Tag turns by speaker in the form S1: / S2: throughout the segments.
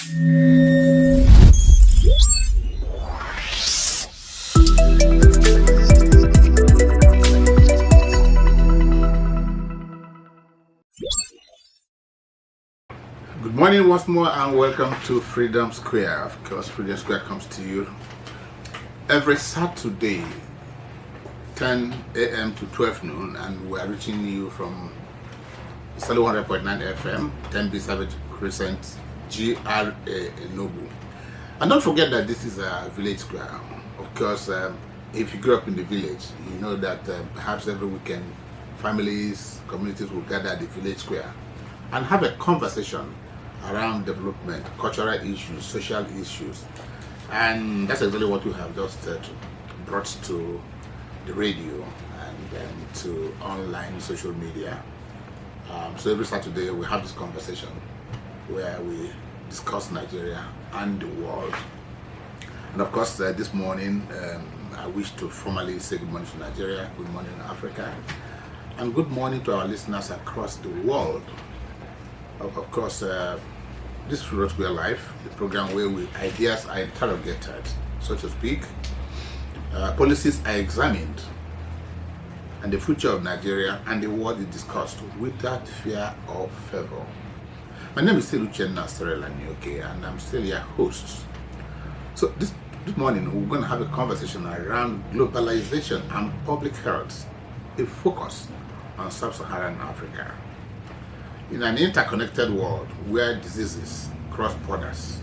S1: Good morning once more and welcome to Freedom Square. Of course, Freedom Square comes to you every Saturday, 10 a.m. to 12 noon, and we are reaching you from Saharan 100.9 FM, 10B Savage Crescent, GRA Enugu. And don't forget that this is a village square. Of course, if you grew up in the village, you know that perhaps every weekend families, communities will gather at the village square and have a conversation around development, cultural issues, social issues. And that's exactly what we have just brought to the radio and to online social media. So every Saturday we have this conversation where we discuss Nigeria and the world. And of course, this morning I wish to formally say good morning to Nigeria, good morning Africa, and good morning to our listeners across the world. Of course, this is Freedom Square Live, the program where ideas are interrogated, so to speak, policies are examined, and the future of Nigeria and the world is discussed without fear or favor. My name is still Saharan, and I'm still your host. So this morning we're going to have a conversation around globalization and public health, a focus on sub-Saharan Africa. In an interconnected world where diseases cross borders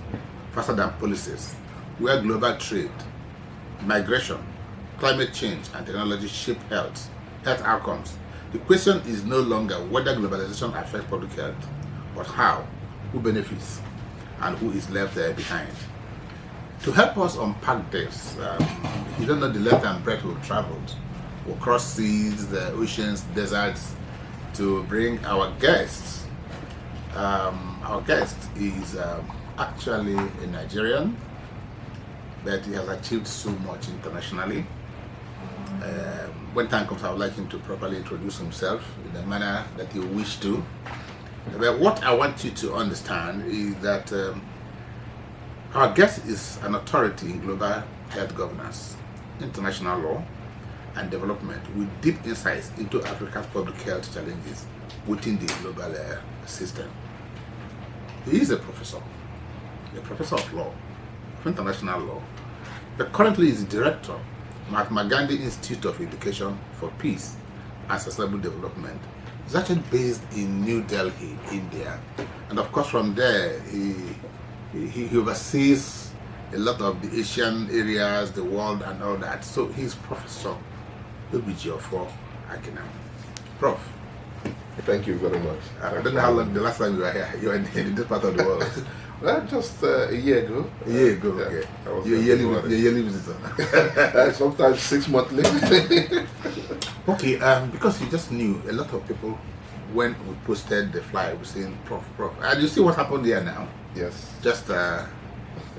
S1: faster than policies, where global trade, migration, climate change, and technology shape health outcomes, the question is no longer whether globalization affects public health, but how, who benefits, and who is left behind. To help us unpack this, if you don't know the length and breadth we've traveled, we'll cross seas, the oceans, deserts, to bring our guests. Our guest is actually a Nigerian, but he has achieved so much internationally. When time comes, I would like him to properly introduce himself in the manner that he wish to. But what I want you to understand is that our guest is an authority in global health governance, international law, and development with deep insights into Africa's public health challenges within the global system. He is a professor of law, of international law, but currently is the director, Mahatma Gandhi Institute of Education for Peace and Sustainable Development. He's actually based in New Delhi, India, and of course from there he oversees a lot of the Asian areas, the world, and all that. So he's Professor Obijiofo Akinam. Prof.
S2: Thank you very much.
S1: I don't know how long the last time you were here. You were in this part of the world.
S2: Well, just a year ago.
S1: A year ago,
S2: Yeah,
S1: okay.
S2: I was
S1: You're a yearly visitor.
S2: Sometimes 6 monthly.
S1: Okay, because you just knew a lot of people when we posted the flyer, we saying Prof. And you see what happened there now?
S2: Yes.
S1: Just a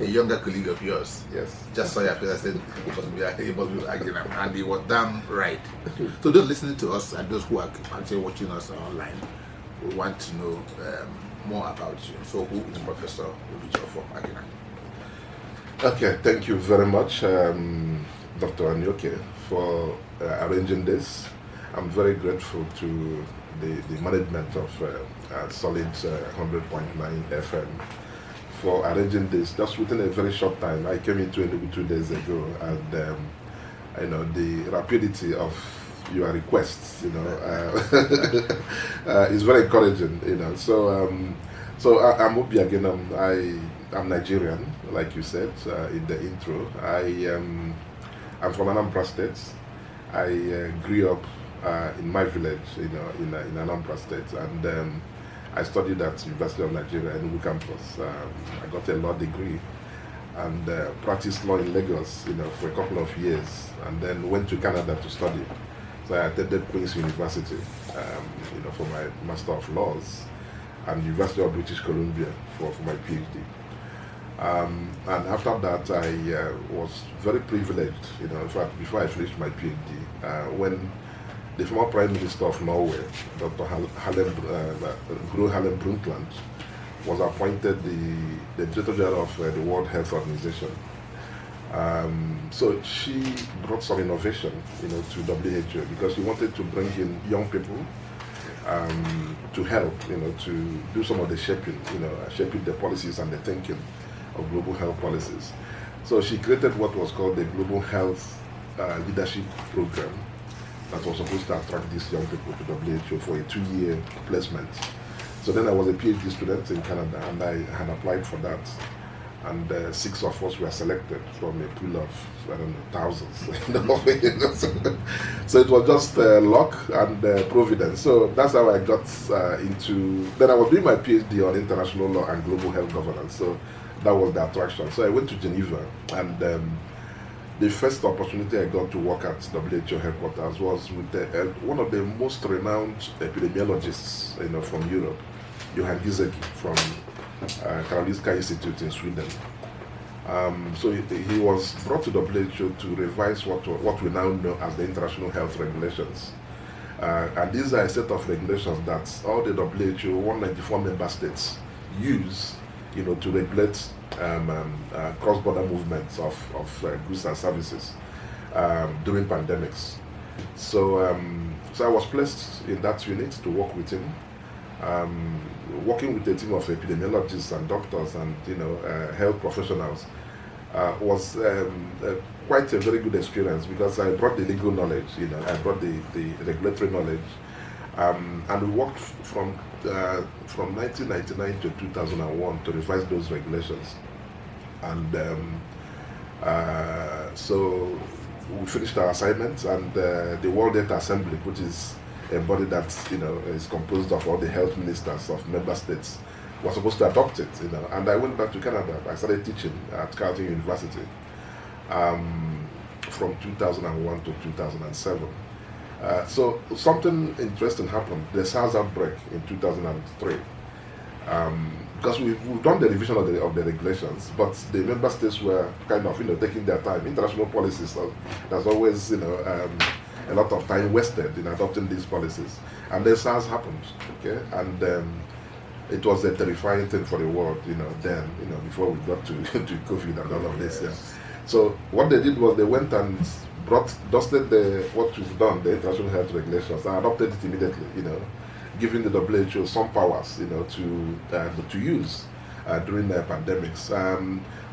S1: younger colleague of yours.
S2: Yes.
S1: Just saw your face and said it must be Akinam, and he was damn right. So those listening to us and those who are actually watching us online, we want to know more about you. So who is Professor Obijiofo Akinam?
S2: Okay, thank you very much, Dr. Anyoke, for arranging this. I'm very grateful to the management of Solid 100.9 FM for arranging this just within a very short time. I came into Enugu 2 days ago, and the rapidity of your requests, is very encouraging. So I'm Obi again. I'm Nigerian, like you said in the intro. I'm from Anambra State. I grew up in my village, in Anambra State, and I studied at University of Nigeria in Enugu campus. I got a law degree and practiced law in Lagos, for a couple of years, and then went to Canada to study. So I attended Queen's University, for my Master of Laws, and University of British Columbia for my PhD. And after that, I was very privileged, in fact, before I finished my PhD, when the former Prime Minister of Norway, Dr. Gro Harlem Brundtland, was appointed the Director General of the World Health Organization. So she brought some innovation, to WHO because she wanted to bring in young people to help, to do some of the shaping, shaping the policies and the thinking of global health policies. So she created what was called the Global Health Leadership Program that was supposed to attract these young people to WHO for a 2-year placement. So then I was a PhD student in Canada and I had applied for that. And 6 of us were selected from a pool of, I don't know, thousands. So it was just luck and providence. So that's how I got into, then I was doing my PhD on international law and global health governance. So that was the attraction. So I went to Geneva, and the first opportunity I got to work at WHO headquarters was with one of the most renowned epidemiologists, from Europe, Johan Gizeki from Karolinska Institute in Sweden. So he was brought to WHO to revise what we now know as the international health regulations. And these are a set of regulations that all the WHO 194 member states use, to regulate cross-border movements of goods and services during pandemics. So I was placed in that unit to work with him. Working with a team of epidemiologists and doctors and health professionals was quite a very good experience because I brought the legal knowledge, I brought the regulatory knowledge, and we worked from 1999 to 2001 to revise those regulations, and so we finished our assignments, and the World Health Assembly, which is a body that is composed of all the health ministers of member states, was supposed to adopt it, and I went back to Canada. I started teaching at Carleton University from 2001 to 2007. So something interesting happened, the SARS outbreak in 2003, because we've done the revision of the regulations, but the member states were kind of taking their time. International policies, there's always a lot of time wasted in adopting these policies, and then SARS happened, okay, and it was a terrifying thing for the world, then, before we got to COVID and all of this, yeah. So what they did was they went and dusted what we've done, the international health regulations, and adopted it immediately, giving the WHO some powers, to use during the pandemics.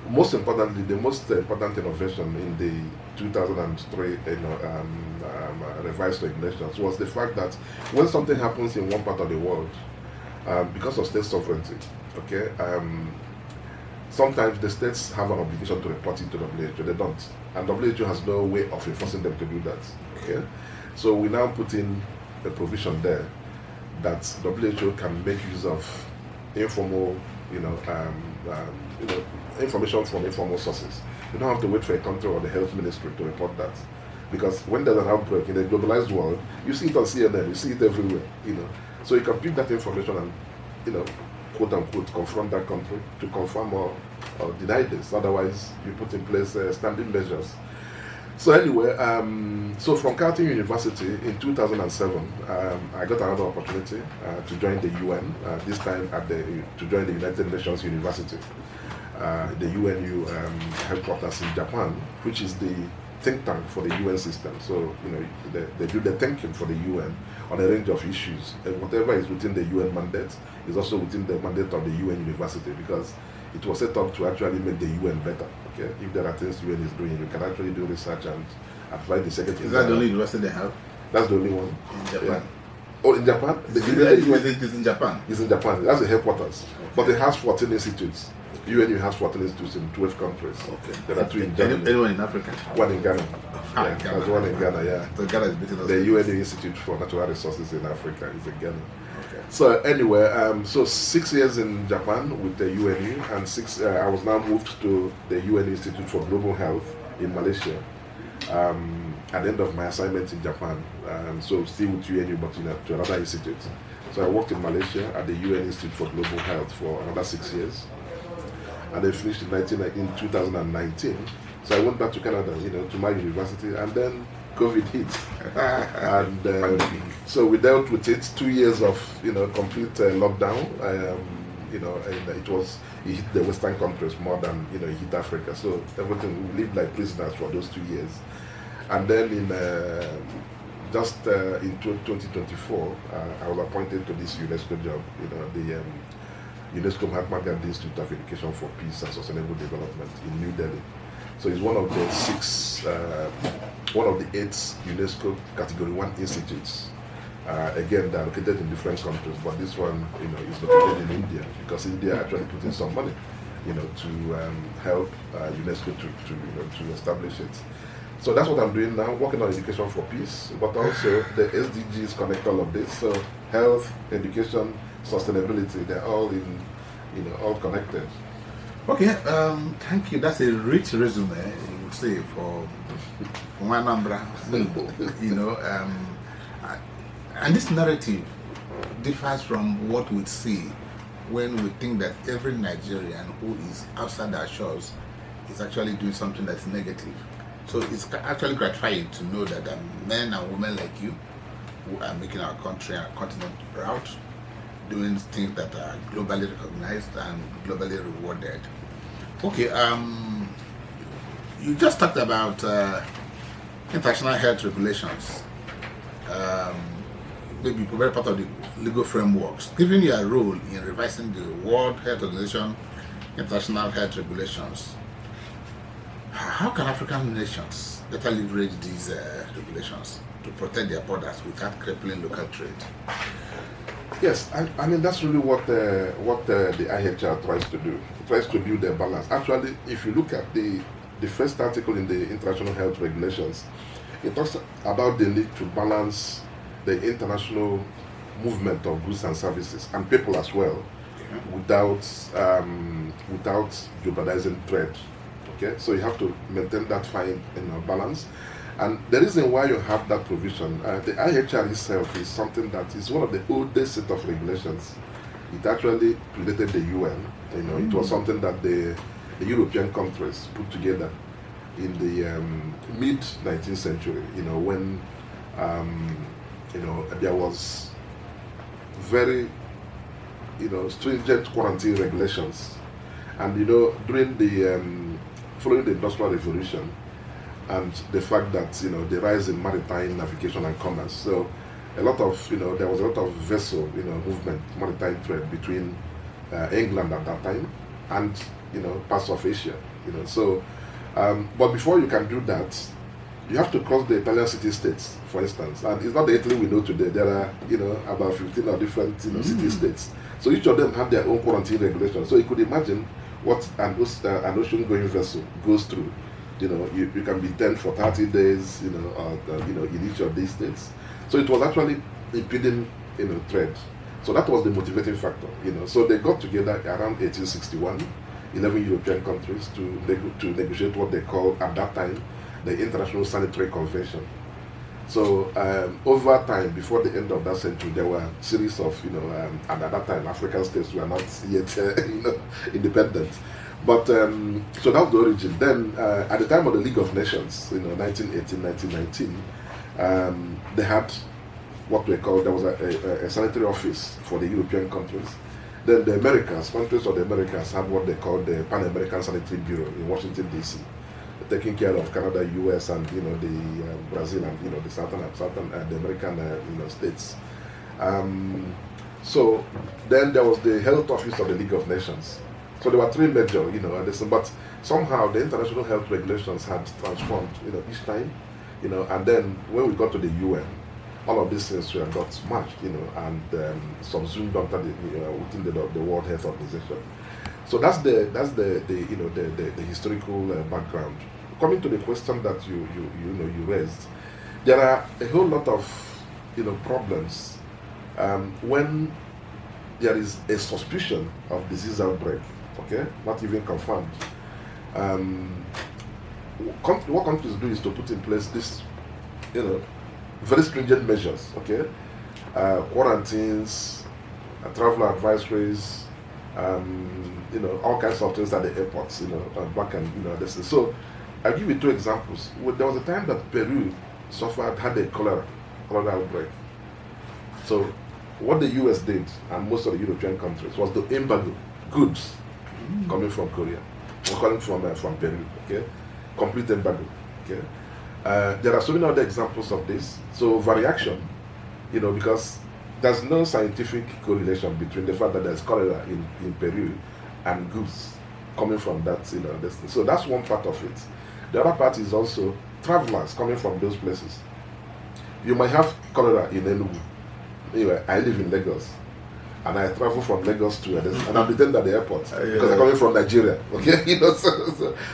S2: Most importantly, the most important innovation in the 2003 revised regulations was the fact that when something happens in one part of the world, because of state sovereignty, okay, sometimes the states have an obligation to report it to WHO. They don't, and WHO has no way of enforcing them to do that. Okay, so we now put in a provision there that WHO can make use of informal, information from informal sources. You don't have to wait for a country or the health ministry to report that, because when there's an outbreak in a globalized world, you see it on CNN, you see it everywhere. So you can pick that information and, quote unquote, confront that country to confirm or deny this. Otherwise, you put in place standing measures. So anyway, so from Carleton University in 2007, I got another opportunity to join the UN. This time to join the United Nations University, the UNU headquarters in Japan, which is the think tank for the UN system. So they do the thinking for the UN on a range of issues, and whatever is within the UN mandate is also within the mandate of the UN University, because it was set up to actually make the UN better. Okay, if there are things the UN is doing, you can actually do research and advise the Secretary.
S1: Is that the only university they have?
S2: That's the only one
S1: in Japan.
S2: Yeah. Oh, in Japan?
S1: The university is in Japan.
S2: It's in Japan. That's the headquarters. Okay. But it has 14 institutes. UNU has 14 institutes in 12 countries. Okay. There are 2 in Germany.
S1: Anyone in Africa?
S2: 1 in Ghana.
S1: Ghana.
S2: There's 1 in Ghana, yeah.
S1: So Ghana is beating us.
S2: The UNU Institute for Natural Resources in Africa is in Ghana.
S1: Okay.
S2: So anyway, so 6 years in Japan with the UNU, and I was now moved to the UN Institute for Global Health in Malaysia. At the end of my assignment in Japan, so still with UNU, but to another institute. So I worked in Malaysia at the UN Institute for Global Health for another 6 years, and then finished in 2019. So I went back to Canada, to my university, and then COVID hit, and so we dealt with it. 2 years of complete lockdown. and it hit the Western countries more than it hit Africa. So everything, we lived like prisoners for those 2 years. And then in 2024, I was appointed to this UNESCO job, the UNESCO Mahatma Gandhi Institute of Education for Peace and Sustainable Development in New Delhi. So it's one of the 8 UNESCO Category 1 institutes. Again, they're located in different countries, but this one, is located in India, because India actually put in some money, to help UNESCO to establish it. So that's what I'm doing now, working on education for peace, but also the SDGs connect all of this. So health, education, sustainability, they're all all connected.
S1: Okay, thank you. That's a rich resume, you would say, for one Anambra. And this narrative differs from what we see when we think that every Nigerian who is outside our shores is actually doing something that's negative. So it's actually gratifying to know that men and women like you who are making our country and our continent proud, doing things that are globally recognized and globally rewarded. Okay, you just talked about international health regulations. Maybe very part of the legal frameworks. Given your role in revising the World Health Organization international health regulations, how can African nations better leverage these regulations to protect their borders without crippling local trade?
S2: Yes, I mean that's really what the IHR tries to do. It tries to build a balance. Actually, if you look at the first article in the international health regulations, it talks about the need to balance the international movement of goods and services and people as well, without jeopardizing trade. Okay, so you have to maintain that fine balance. And the reason why you have that provision, the IHR itself is something that is one of the oldest set of regulations. It actually predated the UN. It was something that the European countries put together in the mid 19th century. When there was very stringent quarantine regulations, and during the following the Industrial Revolution and the fact that the rise in maritime navigation and commerce, so a lot of there was a lot of vessel movement, maritime trade between England at that time and parts of Asia. So but before you can do that, you have to cross the Italian city-states, for instance, and it's not the Italy we know today. There are about 15 or different city-states. So each of them have their own quarantine regulations. So you could imagine what an ocean-going vessel goes through. You can be detained for 30 days, in each of these states. So it was actually impeding, trade. So that was the motivating factor, So they got together around 1861, 11 European countries to negotiate what they called at that time the International Sanitary Convention. So over time, before the end of that century, there were a series of, and at that time, African states were not yet, independent. But so that was the origin. Then, at the time of the League of Nations, 1918, 1919, they had what we call, there was a sanitary office for the European countries. Then the countries of the Americas had what they called the Pan-American Sanitary Bureau in Washington, D.C., taking care of Canada, US, and the Brazil and the Southern the American states. So then there was the health office of the League of Nations. So there were 3 major, but somehow the international health regulations had transformed, each time, and then when we got to the UN, all of these things were got smashed, and subsumed under within the World Health Organization. So that's the historical background. Coming to the question that you raised, there are a whole lot of problems when there is a suspicion of disease outbreak. Okay, not even confirmed. What countries do is to put in place this, very stringent measures. Okay, quarantines, travel advisories, all kinds of things at the airports, back and this. So I'll give you 2 examples. There was a time that Peru had a cholera outbreak. So what the US did, and most of the European countries, was to embargo goods coming from Korea, or coming from Peru, okay? Complete embargo, okay? There are so many other examples of this. So overreaction, because there's no scientific correlation between the fact that there's cholera in Peru and goods coming from that, this thing. So that's one part of it. The other part is also travelers coming from those places. You might have cholera in Enugu. Anyway, I live in Lagos, and I travel from Lagos to and I'm detained at the airport because I'm coming from Nigeria. Okay,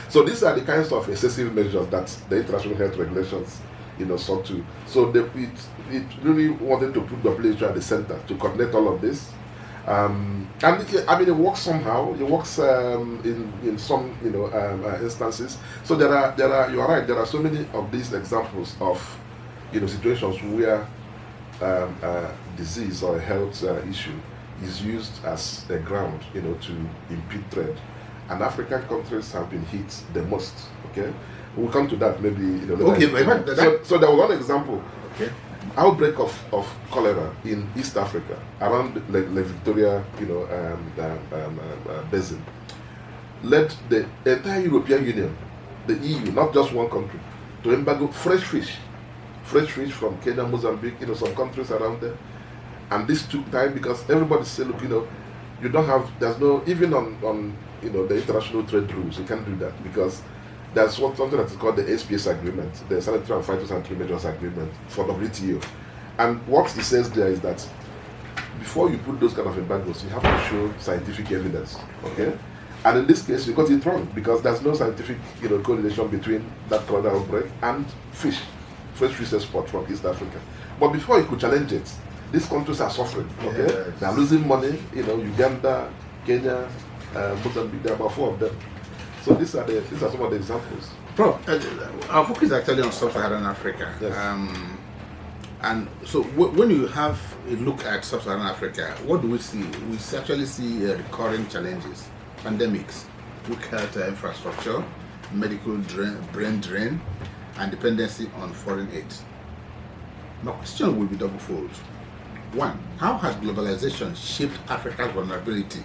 S2: so these are the kinds of excessive measures that the international health regulations, sought to. So it really wanted to put WHO at the center to coordinate all of this. And it works somehow. It works in some instances. So there are you are right. There are so many of these examples of situations where disease or a health issue is used as a ground to impede trade, and African countries have been hit the most. Okay, we'll come to that maybe later.
S1: Okay,
S2: so there was one example.
S1: Okay.
S2: Outbreak of cholera in East Africa around the Victoria basin led the entire European Union, the EU, not just one country, to embargo fresh fish from Kenya, Mozambique, some countries around there. And this took time because everybody said, look, you don't have, there's no, even on the international trade rules, you can't do that because there's something that is called the SPS agreement, the Sanitary and Phytosanitary Measures Agreement for WTO. And what it says there is that before you put those kind of embargoes, you have to show scientific evidence, okay? And in this case, we got it wrong because there's no scientific correlation between that cholera outbreak and fresh fish export from East Africa. But before you could challenge it, these countries are suffering, okay? Yes. They're losing money, Uganda, Kenya, Mozambique, there are about 4 of them. So these are some of the examples.
S1: Bro, our focus is actually on Sub-Saharan Africa.
S2: Yes.
S1: And so when you have a look at Sub-Saharan Africa, what do we see? We actually see recurring challenges, pandemics, weak health infrastructure, medical brain drain, and dependency on foreign aid. My question will be double-fold. One, how has globalization shaped Africa's vulnerability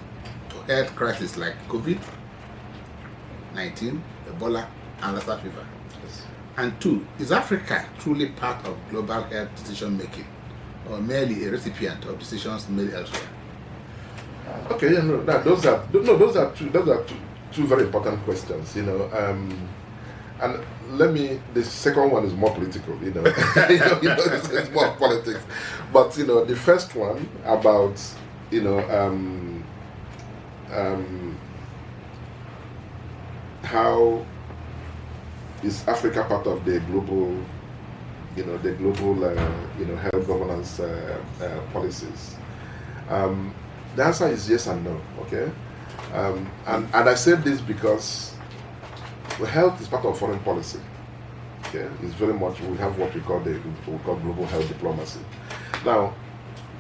S1: to health crises like COVID-19, Ebola, and Lassa fever?
S2: Yes.
S1: And two, is Africa truly part of global health decision making, or merely a recipient of decisions made elsewhere?
S2: Okay, those are two very important questions, and the second one is more political, it's more politics. But the first one about how is Africa part of the global health governance policies? The answer is yes and no. Okay, and I said this because health is part of foreign policy. Okay, it's very much, we have what we call global health diplomacy. Now,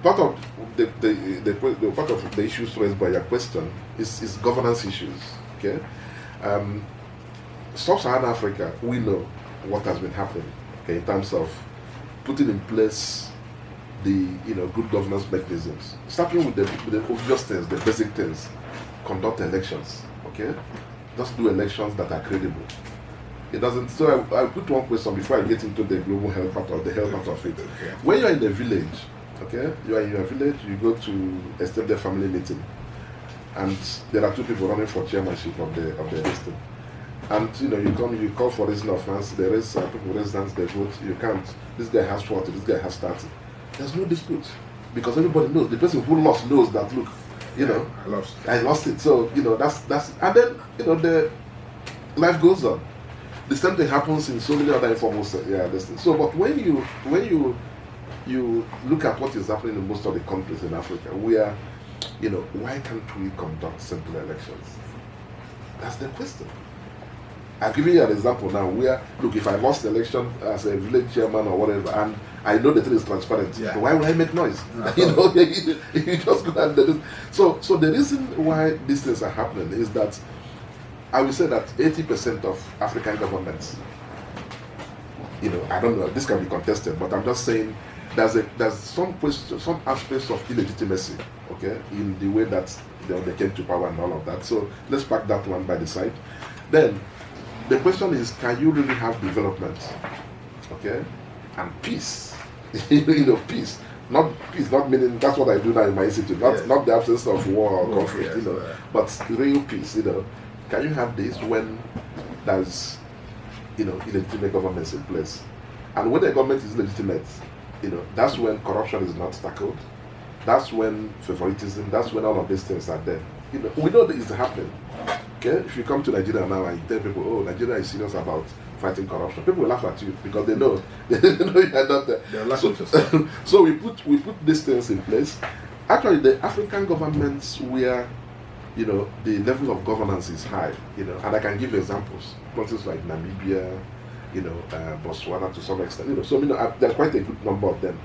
S2: part of the issues raised by your question is governance issues. Okay, Sub-Saharan Africa, we know what has been happening. Okay, in terms of putting in place the good governance mechanisms, starting with the obvious things, the basic things, conduct elections. Okay. Just do elections that are credible. It doesn't. So I put one question before I get into the global health part of the health part of it. Okay. When you're in a village, okay, you are in your village, you go to a step family meeting, and there are 2 people running for chairmanship of the listing. And you call for reason of hands, there is people raise hands, they vote, you can't. This guy has 40, this guy has 30. There's no dispute because everybody knows. The person who lost knows that. Look. I lost it. So that's and then the life goes on. The same thing happens in so many other informal things. So, but when you look at what is happening in most of the countries in Africa, where why can't we conduct simple elections? That's the question. I'll give you an example now. Where look, if I lost the election as a village chairman or whatever, and I know the thing is transparent, why would I make noise? You just go and do. So the reason why these things are happening is that I will say that 80% of African governments, I don't know, this can be contested, but I'm just saying there's some question, some aspects of illegitimacy, okay, in the way that they came to power and all of that. So let's pack that one by the side. Then the question is, can you really have development, okay, and peace? Peace. Not peace, not meaning that's what I do now in my institute. Not the absence of war or conflict, but real peace. Can you have this when there's illegitimate governments in place? And when the government is legitimate, that's when corruption is not tackled. That's when favoritism. That's when all of these things are there. We know that it's happening. Okay, if you come to Nigeria now and you tell people, "Oh, Nigeria is serious about fighting corruption," people will laugh at you because they know you are not there. So we put these things in place. Actually, the African governments where the level of governance is high, and I can give examples. Places like Namibia, Botswana to some extent, so there's quite a good number of them.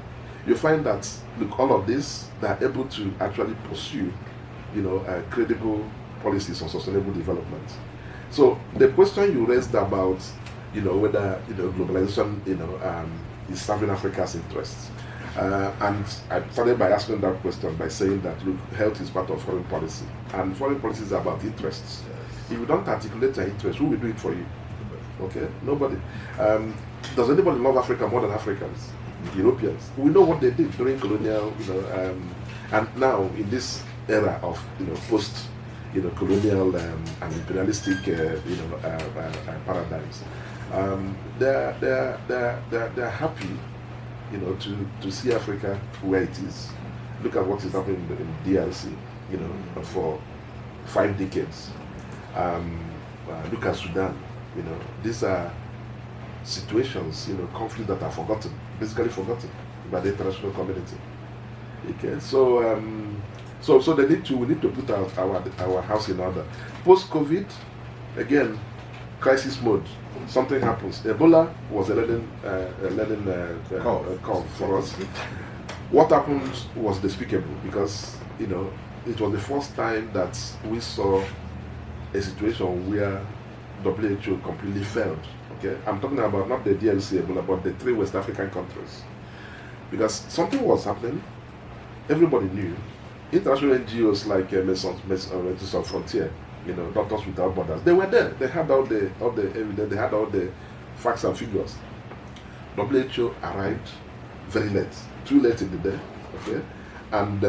S2: You find that look, all of this, they're able to actually pursue, credible policies on sustainable development. So the question you raised about, whether globalization, is serving Africa's interests, and I started by asking that question by saying that look, health is part of foreign policy, and foreign policy is about interests. If you don't articulate your interests, who will do it for you? Okay, nobody. Does anybody love Africa more than Africans? Europeans. We know what they did during colonial, and now in this era of post, colonial and imperialistic, paradigms. They're happy, to see Africa where it is. Look at what is happening in DRC, for 5 decades. Look at Sudan. These are situations, conflicts that are forgotten, basically forgotten by the international community. Okay, so we need to put our house in order. Post-COVID, again, crisis mode. Something happens. Ebola was a learning curve for us. What happened was despicable because it was the first time that we saw a situation where WHO completely failed. Okay, I'm talking about not the DRC Ebola, but the 3 West African countries, because something was happening. Everybody knew. International NGOs like Médecins Sans Frontières, Doctors Without Borders, they were there. They had all the evidence. They had all the facts and figures. WHO arrived very late, too late in the day. Okay, and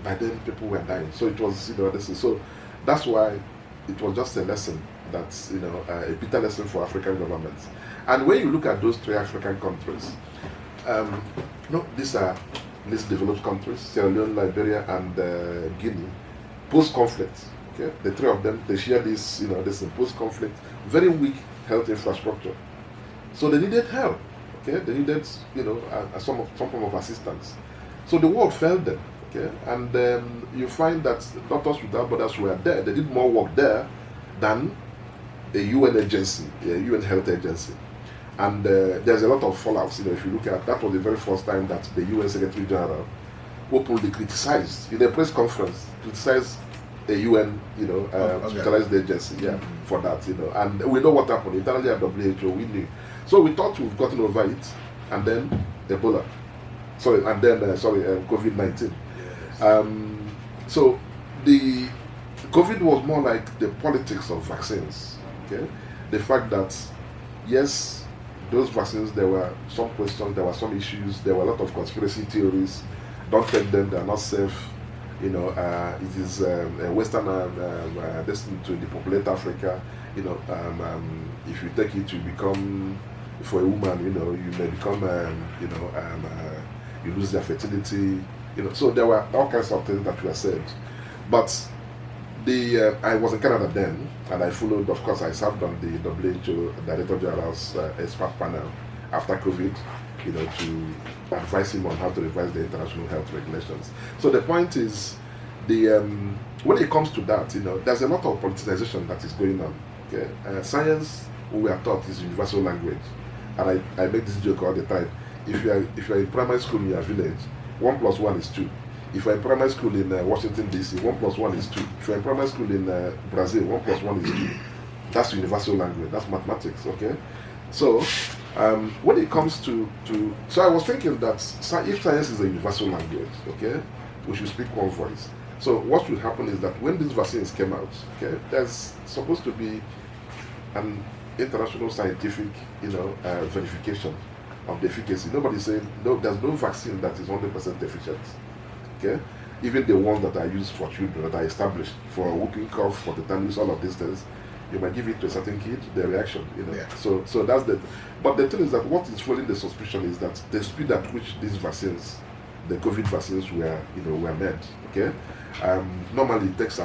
S2: by then people were dying. So it was so that's why it was just a lesson. That's a bitter lesson for African governments. And when you look at those 3 African countries, these are least developed countries: Sierra Leone, Liberia, and Guinea. Post-conflict, okay, the 3 of them, they share this, this post-conflict, very weak health infrastructure. So they needed help. Okay, they needed some form of assistance. So the world failed them. Okay, and you find that Doctors Without Borders were there. They did more work there than a UN agency, a UN health agency. And there's a lot of fallouts. If you look at that, was the very first time that the UN Secretary General openly criticized in a press conference, criticized a UN, specialized agency, for that, And we know what happened internally at WHO. We knew, so we thought we've gotten over it, and then Ebola, COVID-19. Yes. So the COVID was more like the politics of vaccines. Okay, the fact that yes, those vaccines, there were some questions, there were some issues, there were a lot of conspiracy theories. Don't take them; they are not safe. It is a Western destined to depopulate Africa. If you take it, you become, for a woman, you may become, you lose their fertility. So there were all kinds of things that were said, but I was in Canada then, and I followed. Of course, I served on the WHO Director General's expert panel after COVID, to advise him on how to revise the international health regulations. So the point is, when it comes to that, there's a lot of politicization that is going on. Okay, science, we are taught, is universal language, and I make this joke all the time. If you are in primary school in your village, 1 + 1 is 2. If you're in primary school in Washington DC, 1 + 1 is 2. If you're in primary school in Brazil, 1 + 1 is 2. That's universal language. That's mathematics. Okay, so When it comes to so I was thinking that if science is a universal language, okay, we should speak one voice. So what should happen is that when these vaccines came out, okay, there's supposed to be an international scientific, verification of the efficacy. Nobody's saying no. There's no vaccine that is 100% efficient. Okay, even the ones that are used for children that are established for whooping cough, for tetanus, all of these things, you might give it to a certain kid, the reaction,
S1: Yeah.
S2: So that's the. But the thing is that what is fueling the suspicion is that the speed at which these vaccines, the COVID vaccines, were made. Okay, normally it takes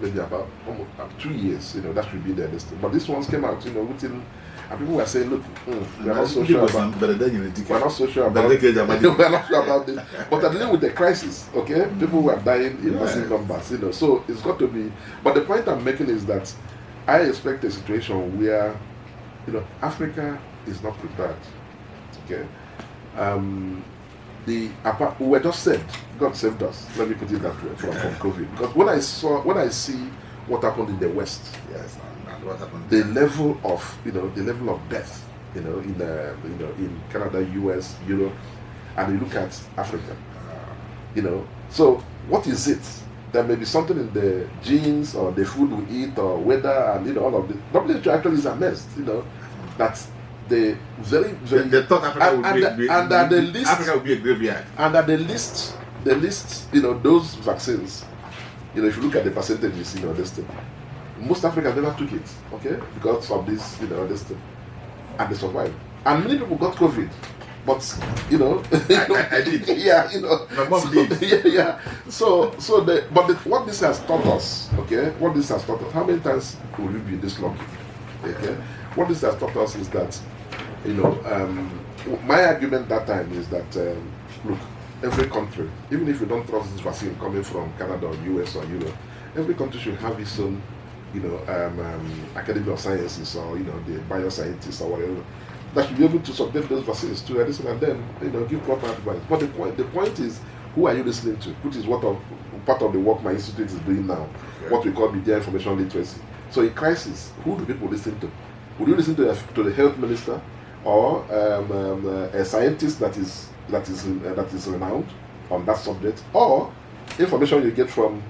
S2: maybe about almost 2 years. That should be the listing. But these ones came out, within. And people were saying, look, we're not so sure about. We're not so sure about. We're not sure about this. But at least with the crisis, okay, people were dying in massive numbers. So it's got to be. But the point I'm making is that I expect a situation where, Africa is not prepared. Okay, we were just saved. God saved us. Let me put it that way from COVID. Because when I see what happened in the West,
S1: Yes, and what happened?
S2: the level of death, in Canada, US, Europe, and you look at Africa, So what is it? There may be something in the genes or the food we eat or weather and all of this. WHO actually is amazed, that the very very
S1: They thought Africa would be
S2: Africa
S1: would be a graveyard.
S2: and at the list, those vaccines, if you look at the percentages, this thing, most Africans never took it, okay, because of this, this thing, and they survived. And many people got COVID, but
S1: I did.
S2: Yeah,
S1: My mom did.
S2: Yeah. What this has taught us, okay, how many times will you be this lucky? Okay, what this has taught us is that, my argument that time is that, look, every country, even if you don't trust this vaccine coming from Canada or US or Europe, every country should have its own, Academy of Sciences or, the bioscientists or whatever, that should be able to subject those vaccines to medicine and then, give proper advice. But the point is, who are you listening to? Which is part of the work my institute is doing now, what we call media information literacy. So in crisis, who do people listen to? Would you listen to the health minister or a scientist that is renowned on that subject, or information you get from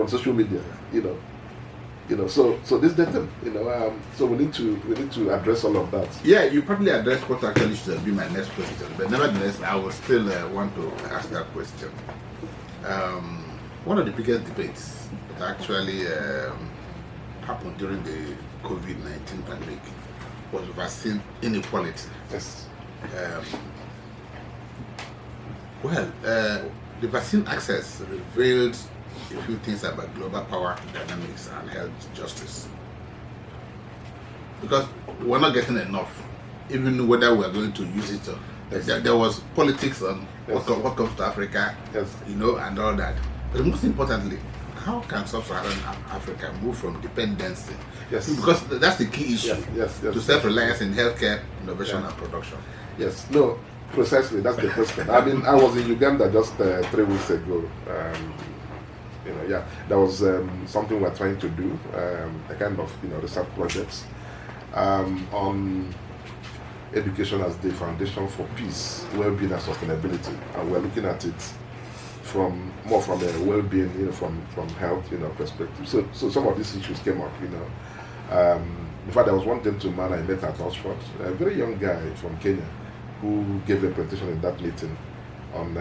S2: social media? So this is the thing. So we need to address all of that.
S1: Yeah, you probably addressed what actually should be my next question, but nevertheless, I will still want to ask that question. One of the biggest debates that actually happened during the COVID-19 pandemic was vaccine inequality.
S2: Yes.
S1: The vaccine access revealed a few things about global power dynamics and health justice. Because we're not getting enough, even whether we're going to use it or there was politics on what comes to Africa, and all that. But most importantly, how can Sub-Saharan Africa move from dependency?
S2: Yes.
S1: Because that's the key issue
S2: Yes.
S1: to self-reliance in healthcare, innovation, and production.
S2: Yes. No, precisely. That's the question. I mean, I was in Uganda just 3 weeks ago. There was something we're trying to do, a kind of research projects on education as the foundation for peace, well-being, and sustainability, and we're looking at it from a well-being, from health, perspective. So some of these issues came up, In fact, there was one gentleman I met at Oxford, a very young guy from Kenya, who gave a presentation in that meeting on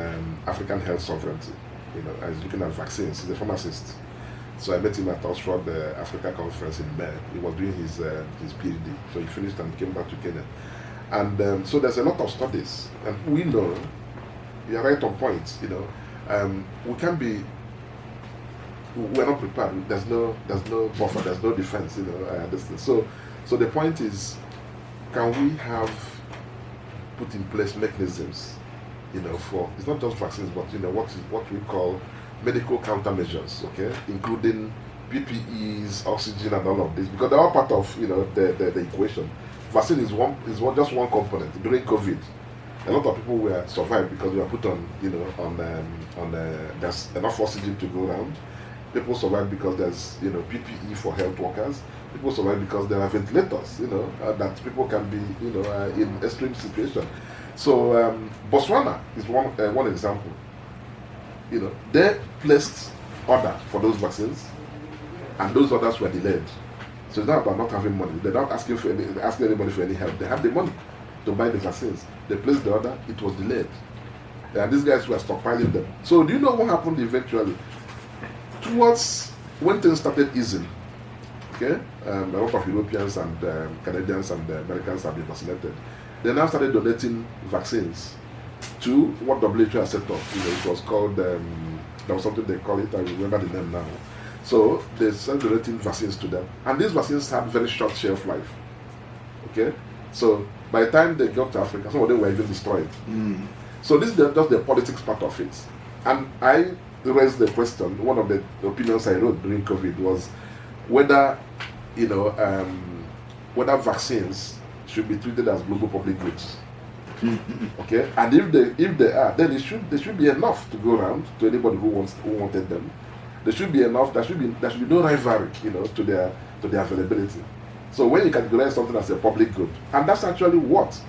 S2: African health sovereignty. I was looking at vaccines. He's a pharmacist. So I met him at Oxford, the Africa conference in May. He was doing his PhD. So he finished and came back to Kenya. And so there's a lot of studies. And we know, you're right on point, we're not prepared. There's no buffer, there's no defense, So the point is, can we have put in place mechanisms for, it's not just vaccines, but what we call medical countermeasures, okay, including PPEs, oxygen, and all of this, because they're all part of the equation. Vaccine is just one component. During COVID, a lot of people were survived because they were put on there's enough oxygen to go around. People survive because there's PPE for health workers. People survive because there are ventilators, that people can be, in extreme situation. So Botswana is one example. They placed order for those vaccines, and those orders were delayed. So it's not about not having money. They're not asking anybody for any help. They have the money to buy the vaccines. They placed the order. It was delayed, and these guys were stockpiling them. So do you know what happened eventually? Towards when things started easing, okay, a lot of Europeans and Canadians and Americans have been vaccinated. They now started donating vaccines to what WHO has set up. It was called, there was something they call it, I remember the name now. So they started donating vaccines to them. And these vaccines had very short shelf life. Okay? So by the time they got to Africa, some of them were even destroyed. So this is just the politics part of it. And I raised the question, one of the opinions I wrote during COVID was whether, whether vaccines should be treated as global public goods. Okay, and if they are, then there should be enough to go around to anybody who wanted them. There should be enough. There should be no rivalry, to their availability. So when you categorize something as a public good, and that's actually what,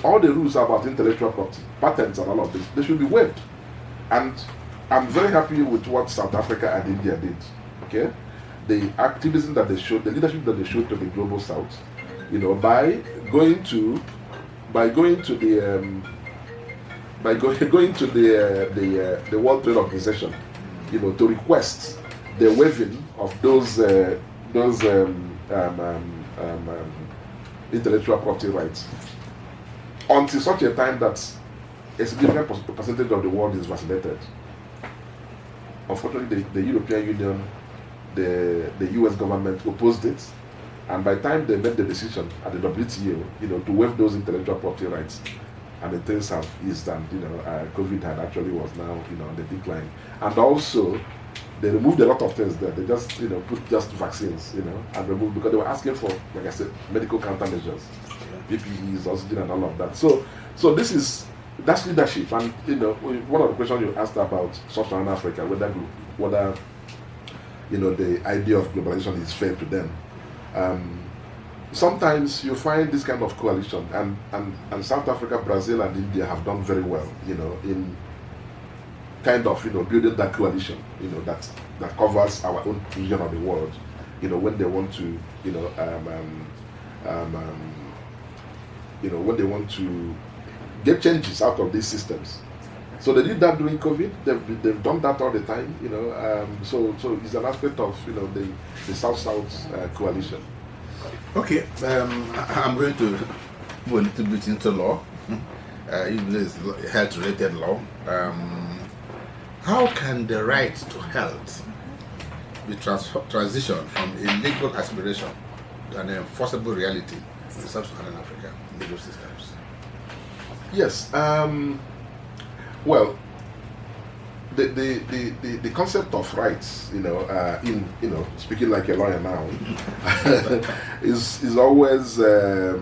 S2: all the rules about intellectual property, patents, and all of this, they should be waived. And I'm very happy with what South Africa and India did. Okay, the activism that they showed, the leadership that they showed to the global South, by going to the World Trade Organization, to request the waiving of those intellectual property rights until such a time that a significant percentage of the world is vaccinated. Unfortunately, the European Union, the US government opposed it. And by the time they made the decision at the WTO, to waive those intellectual property rights, and the things have eased, and COVID was now on the decline. And also, they removed a lot of things there. They just put just vaccines, and removed, because they were asking for, like I said, medical countermeasures, PPEs, oxygen, and all of that. So that's leadership. And one of the questions you asked about Sub-Saharan Africa, whether the idea of globalization is fair to them. Sometimes you find this kind of coalition, and South Africa, Brazil, and India have done very well, in kind of building that coalition, that covers our own region of the world, when they want to, when they want to get changes out of these systems. So they did that during COVID. They've done that all the time, So it's an aspect of the South-South coalition.
S1: Okay, I'm going to go a little bit into law. Even it's health-related law. How can the right to health be transitioned from a legal aspiration to an enforceable reality in Sub-Saharan Africa legal systems?
S2: Yes. Well, the concept of rights, speaking like a lawyer now, is always a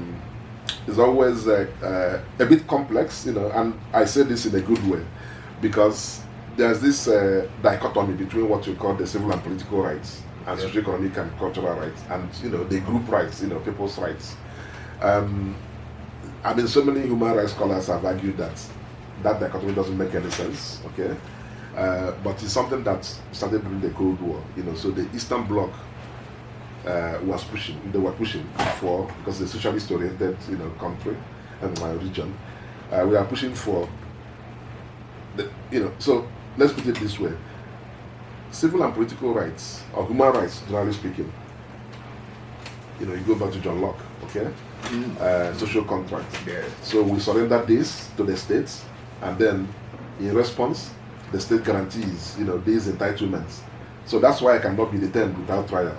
S2: bit complex, and I say this in a good way, because there's this dichotomy between what you call the civil and political rights, and socio-economic and cultural rights, and the group rights, people's rights. So many human rights scholars have argued that dichotomy doesn't make any sense, okay? But it's something that started during the Cold War, so the Eastern Bloc they were pushing for, because the socialist-oriented, country and my region, we are pushing for, so let's put it this way: civil and political rights, or human rights, generally speaking, you go back to John Locke, okay? Social contract.
S1: Yeah.
S2: So we surrender this to the states, and then in response, the state guarantees, these entitlements. So that's why I cannot be detained without trial.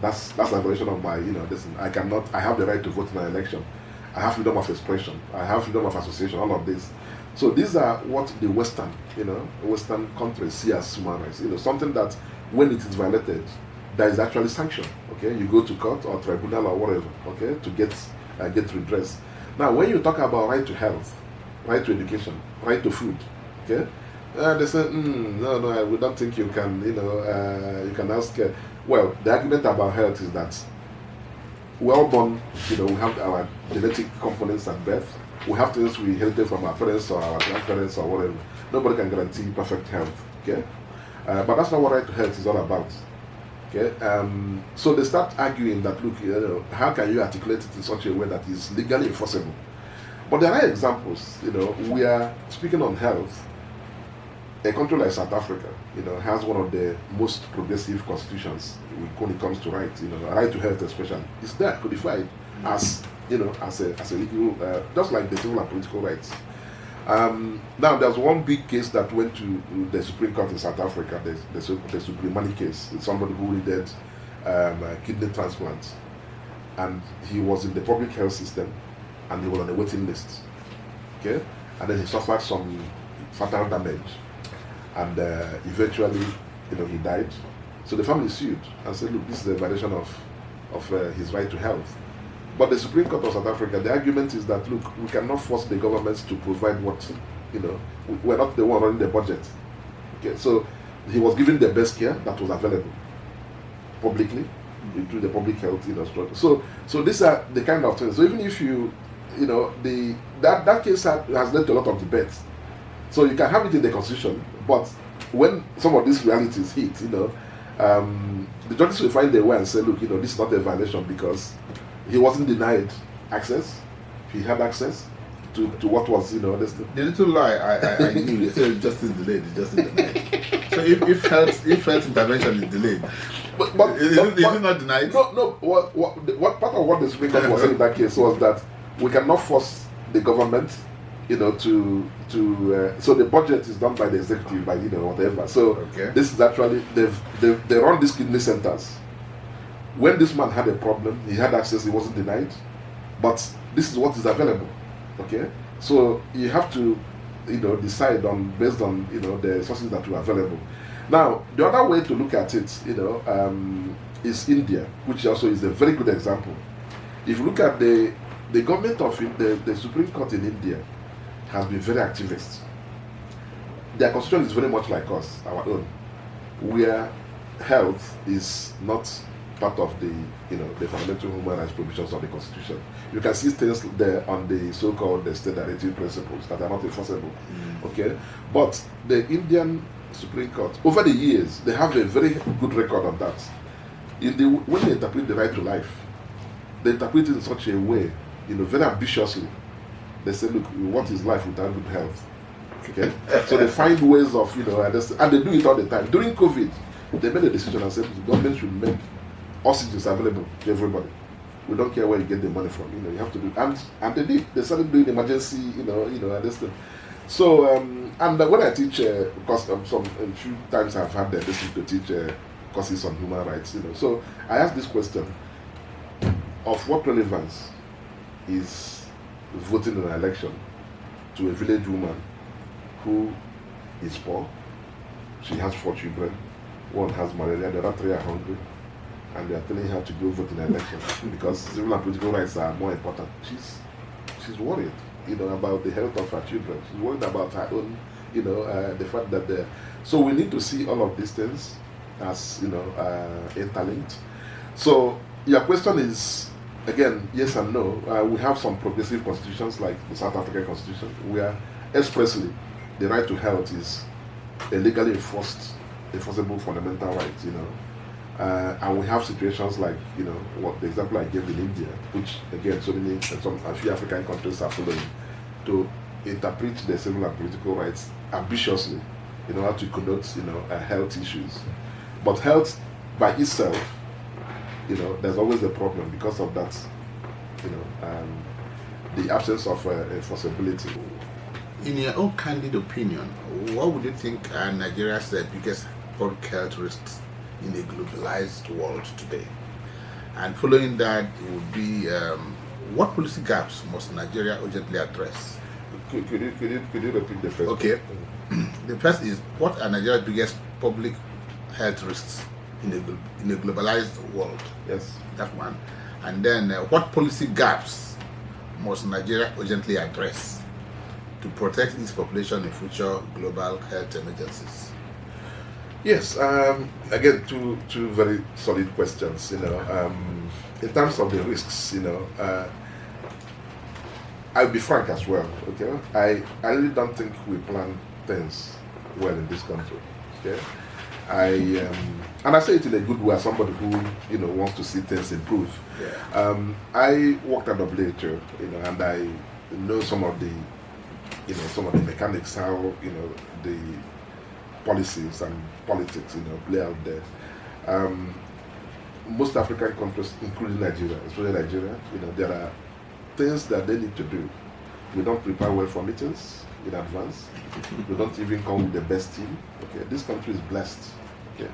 S2: That's a violation of my, I have the right to vote in an election. I have freedom of expression. I have freedom of association. All of this. So these are what the Western countries see as human rights. Something that when it is violated, there is actually sanction. Okay, you go to court or tribunal or whatever. Okay, to get redress. Now, when you talk about right to health, right to education, right to food, okay, they say, no, we don't think you can. You can ask. Well, the argument about health is that we're all born, we have our genetic components at birth. We have things we inherited from our parents or our grandparents or whatever. Nobody can guarantee perfect health. Okay, but that's not what right to health is all about. Okay, so they start arguing that, look, how can you articulate it in such a way that is legally enforceable? But there are examples. We are speaking on health. A country like South Africa, has one of the most progressive constitutions when it comes to rights. Right to health, especially, is there codified as as a legal, just like the civil and political rights. Now, there's one big case that went to the Supreme Court in South Africa, the Supremani case. It's somebody who needed kidney transplant, and he was in the public health system, and he was on a waiting list. Okay, and then he suffered some fatal damage, and eventually, he died. So the family sued and said, look, this is a violation of his right to health. But the Supreme Court of South Africa, the argument is that, look, we cannot force the governments to provide what, we're not the one running the budget. Okay, so he was given the best care that was available publicly, into the public health, structure. So these are the kind of things. So even if that case has led to a lot of debate. So you can have it in the constitution, but when some of these realities hit, the judges will find their way and say, look, this is not a violation because he wasn't denied access. He had access to what was, this.
S1: The little lie I knew, they said justice delayed, justice denied. So if health intervention is delayed, is it not denied?
S2: No. What part of what the Supreme Court was saying in that case was that we cannot force the government, so the budget is done by the executive, by whatever. So This is actually they run these kidney centers. When this man had a problem, he had access, he wasn't denied, but this is what is available. Okay, so you have to, decide on based on the sources that were available. Now, the other way to look at it, is India, which also is a very good example. If you look at the government of the Supreme Court in India, has been very activist. Their constitution is very much like us, our own, where health is not part of the fundamental human rights provisions of the constitution. You can see things there on the so-called state directive principles that are not enforceable. Okay, but the Indian Supreme Court, over the years, they have a very good record on that. When they interpret the right to life, they interpret it in such a way, very ambitiously. They say, look, what is life without good health? Okay, so they find ways of, and they do it all the time. During COVID, they made a decision and said the government should make oxygen available to everybody. We don't care where you get the money from. You have to do, and they did. They started doing emergency, and this thing. So, and when I teach, because a few times I've had the ability to teach courses on human rights, So I ask this question: of what relevance is voting in an election to a village woman who is poor? She has 4 children. One has malaria. The other 3 are hungry. And they are telling her to go vote in an election because civil and political rights are more important. She's worried, about the health of her children. She's worried about her own, the fact that so we need to see all of these things as interlinked. So your question is again yes and no. We have some progressive constitutions like the South African Constitution where expressly the right to health is a legally enforceable fundamental right. And we have situations like, what the example I gave in India, which again, a few African countries are following, to interpret the civil and political rights ambitiously in order to connote, health issues. But health by itself, there's always a problem because of that, the absence of enforceability.
S1: In your own candid opinion, what would you think are Nigeria's biggest public health risks in a globalized world today? And following that, it would be what policy gaps must Nigeria urgently address?
S2: Could you repeat the first?
S1: Okay. The first is, what are Nigeria's biggest public health risks in a globalized world?
S2: Yes.
S1: That's one. And then what policy gaps must Nigeria urgently address to protect its population in future global health emergencies?
S2: Yes, again, two very solid questions. in terms of the risks, I'll be frank as well. Okay, I really don't think we plan things well in this country. Okay, and I say it in a good way as somebody who wants to see things improve.
S1: Yeah.
S2: I worked at WHO, and I know some of the mechanics, how the policies and politics play out there. Most African countries, including Nigeria, especially Nigeria, there are things that they need to do. We don't prepare well for meetings in advance. We don't even come with the best team. Okay, this country is blessed. Okay,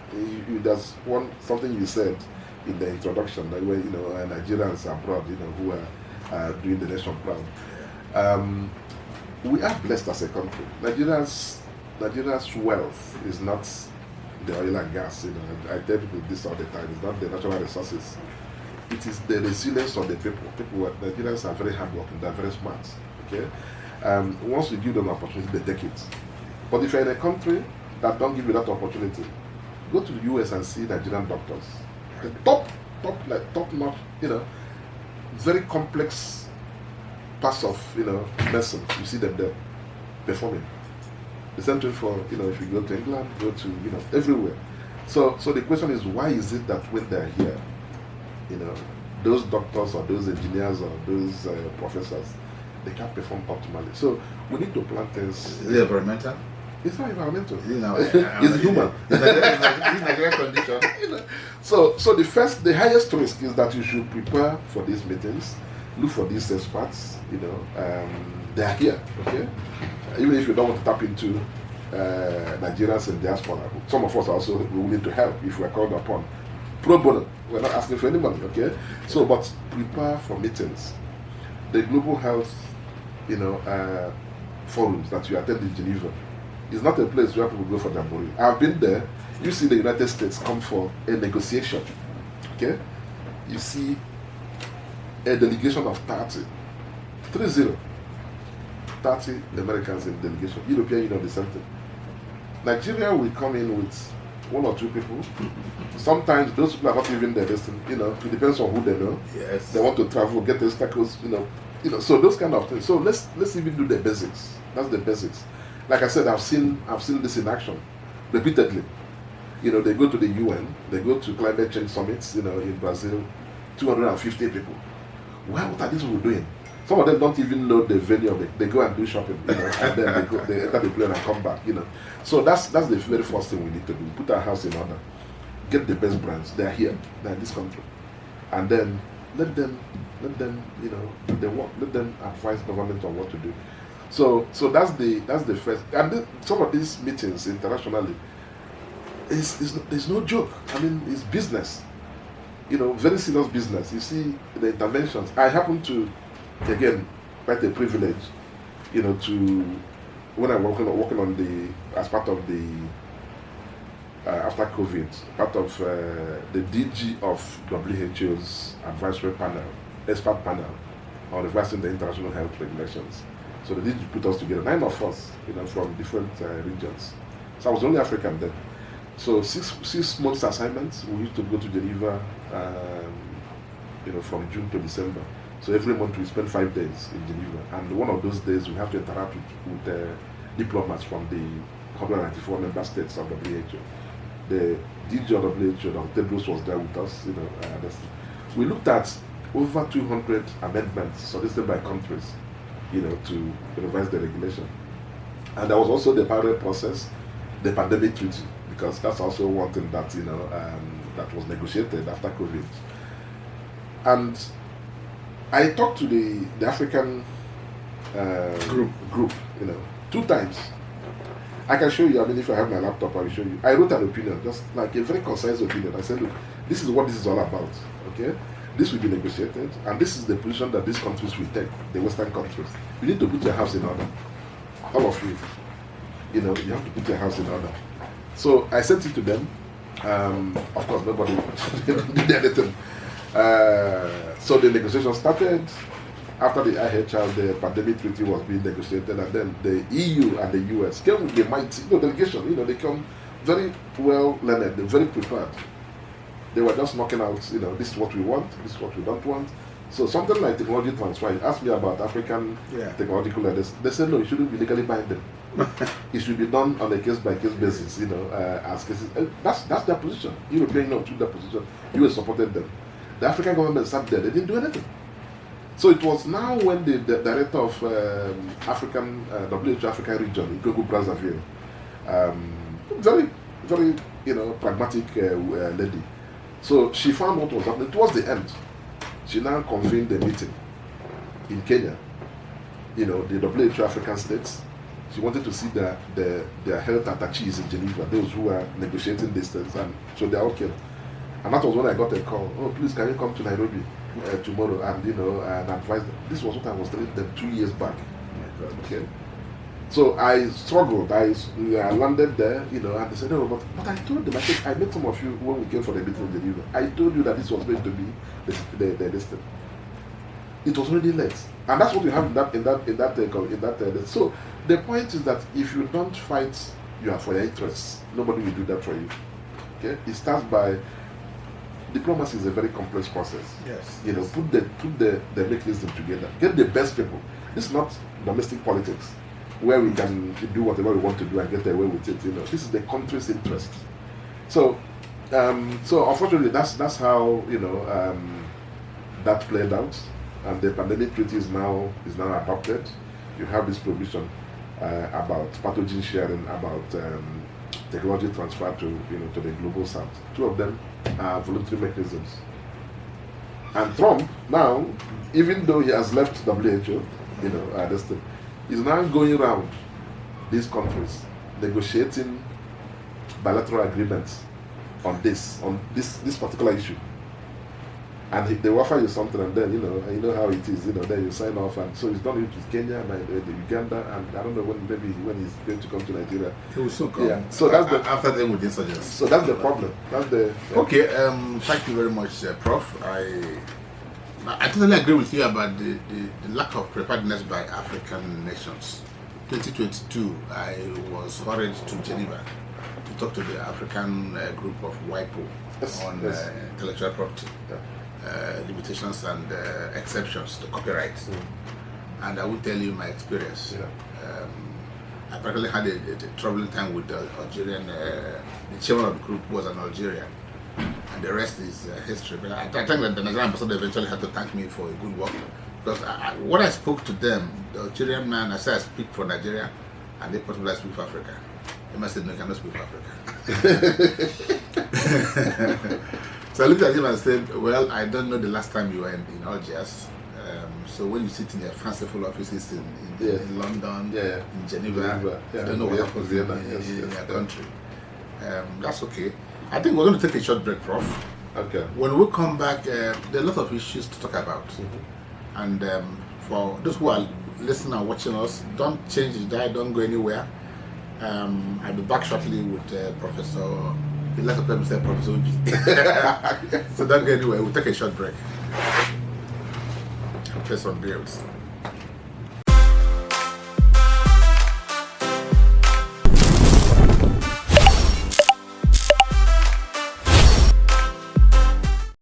S2: there's something you said in the introduction that where Nigerians abroad, who are doing the nation proud. We are blessed as a country. Nigeria's wealth is not the oil and gas. I tell people this all the time. It's not the natural resources. It is the resilience of the people. Nigerians are very hardworking. They're very smart. Okay. Once you give them an opportunity, they take it. But if you're in a country that don't give you that opportunity, go to the US and see Nigerian doctors. The top notch, very complex parts of medicine. You see them there performing. The same thing for if you go to England, go to everywhere. So the question is, why is it that when they're here, those doctors or those engineers or those professors, they can't perform optimally? So we need to plan things.
S1: Is it environmental?
S2: It's not environmental.
S1: It's
S2: human.
S1: It's Nigerian condition.
S2: So the highest risk is that you should prepare for these meetings, look for these experts. They are here. Okay, even if you don't want to tap into Nigerians in diaspora, some of us are also willing to help if we are called upon. Pro bono. We're not asking for any money. Okay, so but prepare for meetings. The global health, forums that you attend in Geneva is not a place where people go for jamboree. I've been there. You see the United States come for a negotiation. Okay, you see a delegation of 30 Americans in delegation. European Union, the same thing. Nigeria will come in with one or two people. Sometimes those people are not even there. It depends on who they know.
S1: Yes.
S2: They want to travel, get the tacos, so those kind of things. So let's even do the basics. That's the basics. Like I said, I've seen this in action repeatedly. They go to the UN, they go to climate change summits, in Brazil, 250 people. What are these people doing? Some of them don't even know the venue of it. They go and do shopping, and then they enter the plane and come back, So that's the very first thing we need to do. Put our house in order. Get the best brands. They're here. They're in this country. And then let them they work. Let them advise government on what to do. So that's the first. And some of these meetings internationally, there's no joke. I mean, it's business. Very serious business. You see the interventions. I happen to, again, quite a privilege, to when I'm working on as part of the after COVID, part of the DG of WHO's advisory panel, expert panel on revising the international health regulations. So the DG put us together, 9 of us, from different regions. So I was the only African then. So 6 months assignments. We used to go to Geneva, from June to December. So every month we spend 5 days in Geneva, and one of those days we have to interact with diplomats from the 194 member states of WHO. The DG of WHO, Dr. Tedros, was there with us. We looked at over 200 amendments suggested by countries, to revise the regulation. And there was also the parallel process, the pandemic treaty, because that's also one thing that that was negotiated after COVID. And I talked to the African group, 2 times. I can show you. I mean, if I have my laptop, I will show you. I wrote an opinion, just like a very concise opinion. I said, look, this is what this is all about. Okay, this will be negotiated, and this is the position that these countries will take. The Western countries. You need to put your house in order. All of you. You have to put your house in order. So I sent it to them. Of course, nobody did anything. So the negotiation started. After the IHR, the pandemic treaty was being negotiated, and then the EU and the US came with the mighty delegation. They come very well learned, they're very prepared. They were just knocking out, this is what we want, this is what we don't want. So something like technology transfer, you ask me about African technological leaders, they say no, it shouldn't be legally binding. It should be done on a case-by-case basis, as cases. That's their position. European Union took their position. US supported them. The African government sat there. They didn't do anything. So it was now when the director of African WHO African region, Gogo Brazzaville, very, very, pragmatic lady. So she found what was happening. Towards the end, she now convened a meeting in Kenya. The WHO African states. She wanted to see their health attaches in Geneva, those who are negotiating distance, and so they all came. And that was when I got a call. Oh, please, can you come to Nairobi tomorrow and and advise them? This was what I was telling them 2 years back. Okay. So I struggled. I landed there, and they said, no, but I told them. I met some of you when we came for the meeting in Geneva. I told you that this was going to be the distance. It was already late, and that's what we have in that. So the point is that if you don't fight for your interests, nobody will do that for you. Okay, it starts by diplomacy is a very complex process.
S1: Yes.
S2: Put the mechanism together. Get the best people. This is not domestic politics where we can do whatever we want to do and get away with it. This is the country's interest. So unfortunately, that's how that played out. And the pandemic treaty is now adopted. You have this provision about pathogen sharing, about technology transfer to the global south. Two of them are voluntary mechanisms. And Trump now, even though he has left WHO, is now going around these countries negotiating bilateral agreements on this particular issue. And they offer you something, and then you know how it is. Then you sign off, and so he's done it with Kenya and Uganda, and I don't know when he's going to come to Nigeria.
S1: He will soon come.
S2: Yeah. So that's
S1: after them with insurgents.
S2: So that's the problem. That's the
S1: Okay. Thank you very much, Prof. I totally agree with you about the lack of preparedness by African nations. 2022, I was hurried to Geneva to talk to the African group of WIPO on intellectual property.
S2: Yeah.
S1: Limitations and exceptions to copyright. And I will tell you my experience. I practically had a troubling time with the Algerian, the chairman of the group was an Algerian, and the rest is history. But I think that the Nigerian ambassador eventually had to thank me for a good work, because when I spoke to them, the Algerian man, I said I speak for Nigeria, and they particularly speak for Africa. They must say, no, you cannot speak for Africa. So I looked at him and said, well, I don't know the last time you were in Algiers. So when you sit in your fanciful offices in London, in Geneva, I don't know what happens in your country. That's okay. I think we're going to take a short break, Prof.
S2: Okay.
S1: When we come back, there are a lot of issues to talk about. And for those who are listening and watching us, don't change the dial, don't go anywhere. I'll be back shortly with Professor. He likes to play himself Professor Uji. So don't go anywhere. We'll take a short break and play some bills.